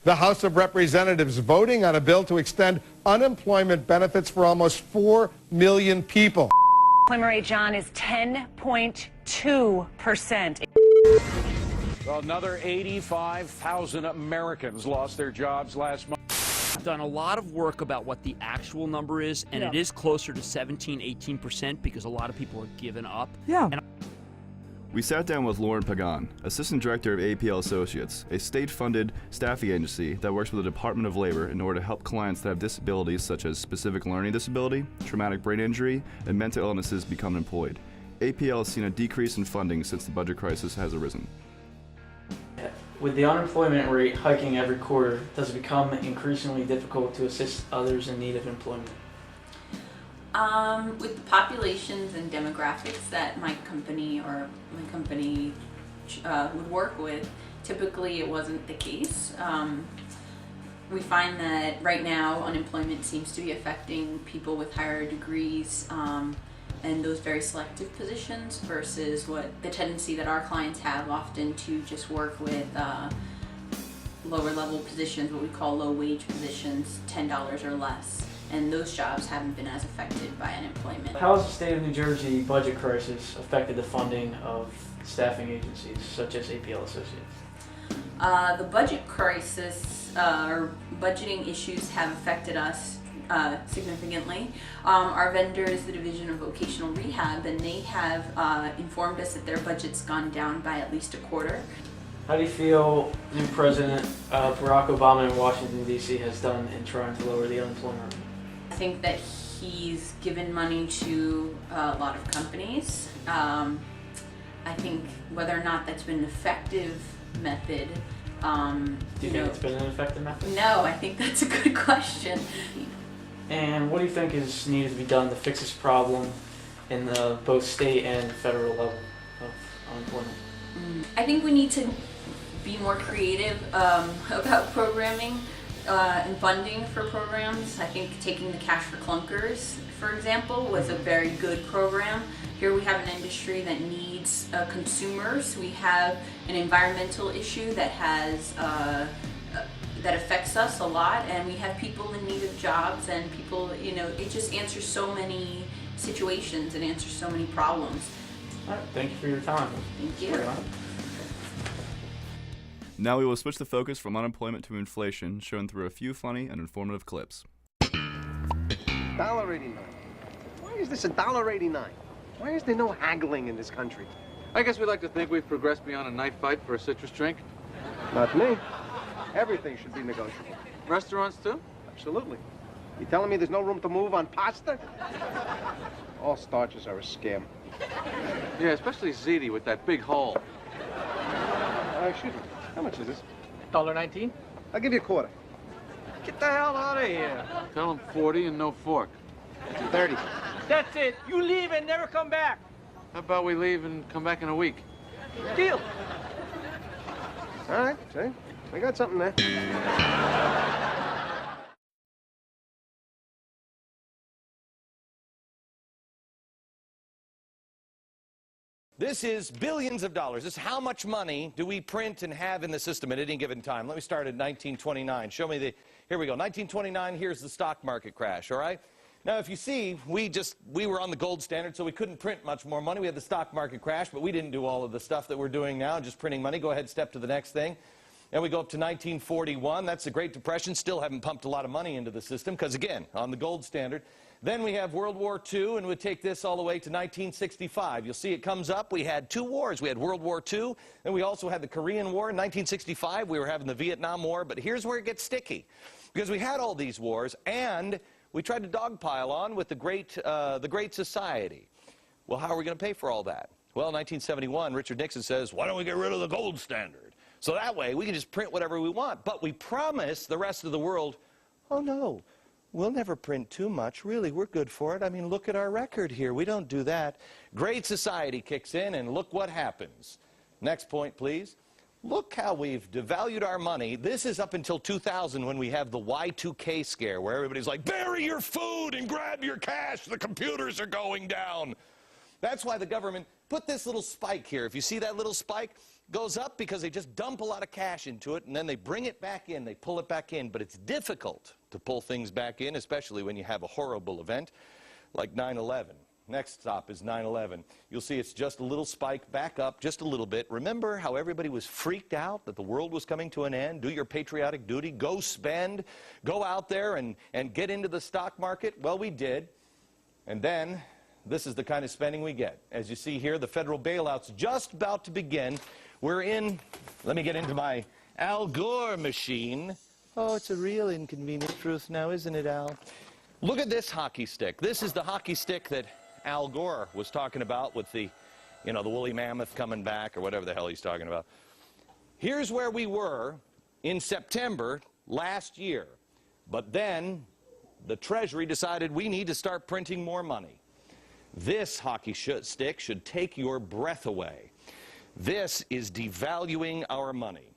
The House of Representatives voting on a bill to extend unemployment benefits for almost 4 million people. Unemployment rate, John, is 10.2%. Well, another 85,000 Americans lost their jobs last month. I've done a lot of work about what the actual number is, and it is closer to 17–18% because a lot of people have given up. Yeah. We sat down with Lauren Pagan, Assistant Director of APL Associates, a state-funded staffing agency that works with the Department of Labor in order to help clients that have disabilities such as specific learning disability, traumatic brain injury, and mental illnesses become employed. APL has seen a decrease in funding since the budget crisis has arisen. With the unemployment rate hiking every quarter, does it become increasingly difficult to assist others in need of employment? With the populations and demographics that my company would work with, typically it wasn't the case. We find that right now unemployment seems to be affecting people with higher degrees and those very selective positions versus what the tendency that our clients have often to just work with lower level positions, what we call low wage positions, $10 or less. And those jobs haven't been as affected by unemployment. How has the state of New Jersey budget crisis affected the funding of staffing agencies such as APL Associates? The budget crisis or budgeting issues have affected us significantly. Our vendor is the Division of Vocational Rehab, and they have informed us that their budget's gone down by at least a quarter. How do you feel new President Barack Obama in Washington, D.C. has done in trying to lower the unemployment rate? I think that he's given money to a lot of companies. I think whether or not that's been an effective method. Do you think it's been an effective method? No, I think that's a good question. And what do you think is needed to be done to fix this problem in the both state and federal level of unemployment? I think we need to be more creative about programming and funding for programs. I think taking the Cash for Clunkers, for example, was a very good program. Here we have an industry that needs consumers. We have an environmental issue that has that affects us a lot, and we have people in need of jobs, and people, it just answers so many situations and answers so many problems. All right, thank you for your time. Thank you. Now we will switch the focus from unemployment to inflation, shown through a few funny and informative clips. $1.89. Why is this $1.89? Why is there no haggling in this country? I guess we like to think we've progressed beyond a knife fight for a citrus drink. Not me. Everything should be negotiable. Restaurants, too? Absolutely. You telling me there's no room to move on pasta? All starches are a scam. Yeah, especially ziti with that big hole. Excuse me. How much is this? $1.19. I'll give you a quarter. Get the hell out of here. Tell them 40 and no fork. 30. That's it. You leave and never come back. How about we leave and come back in a week? Deal. All right, see? I got something there. This is billions of dollars. This is how much money do we print and have in the system at any given time. Let me start at 1929. Show me here we go. 1929, here's the stock market crash, all right? Now, if you see, we were on the gold standard, so we couldn't print much more money. We had the stock market crash, but we didn't do all of the stuff that we're doing now, just printing money. Go ahead, step to the next thing. And we go up to 1941. That's the Great Depression. Still haven't pumped a lot of money into the system because, again, on the gold standard. Then we have World War II, and we take this all the way to 1965. You'll see it comes up. We had two wars. We had World War II, and we also had the Korean War. In 1965, we were having the Vietnam War. But here's where it gets sticky, because we had all these wars, and we tried to dogpile on with the Great Society. Well, how are we going to pay for all that? Well, in 1971, Richard Nixon says, why don't we get rid of the gold standard? So that way, we can just print whatever we want. But we promise the rest of the world, oh, no, we'll never print too much. Really, we're good for it. I mean, look at our record here. We don't do that. Great Society kicks in, and look what happens. Next point, please. Look how we've devalued our money. This is up until 2000 when we have the Y2K scare, where everybody's like, bury your food and grab your cash. The computers are going down. That's why the government put this little spike here. If you see that little spike, goes up because they just dump a lot of cash into it, and then they bring it back in, they pull it back in. But it's difficult to pull things back in, especially when you have a horrible event like 9/11. Next stop is 9/11. You'll see it's just a little spike back up just a little bit. Remember how everybody was freaked out that the world was coming to an end? Do your patriotic duty. Go spend. Go out there and get into the stock market. Well, we did. And then this is the kind of spending we get. As you see here, the federal bailout's just about to begin. We're in, let me get into my Al Gore machine. Oh, it's a real inconvenient truth now, isn't it, Al? Look at this hockey stick. This is the hockey stick that Al Gore was talking about with the, you know, the woolly mammoth coming back or whatever the hell he's talking about. Here's where we were in September last year. But then the Treasury decided we need to start printing more money. This hockey stick should take your breath away. This is devaluing our money.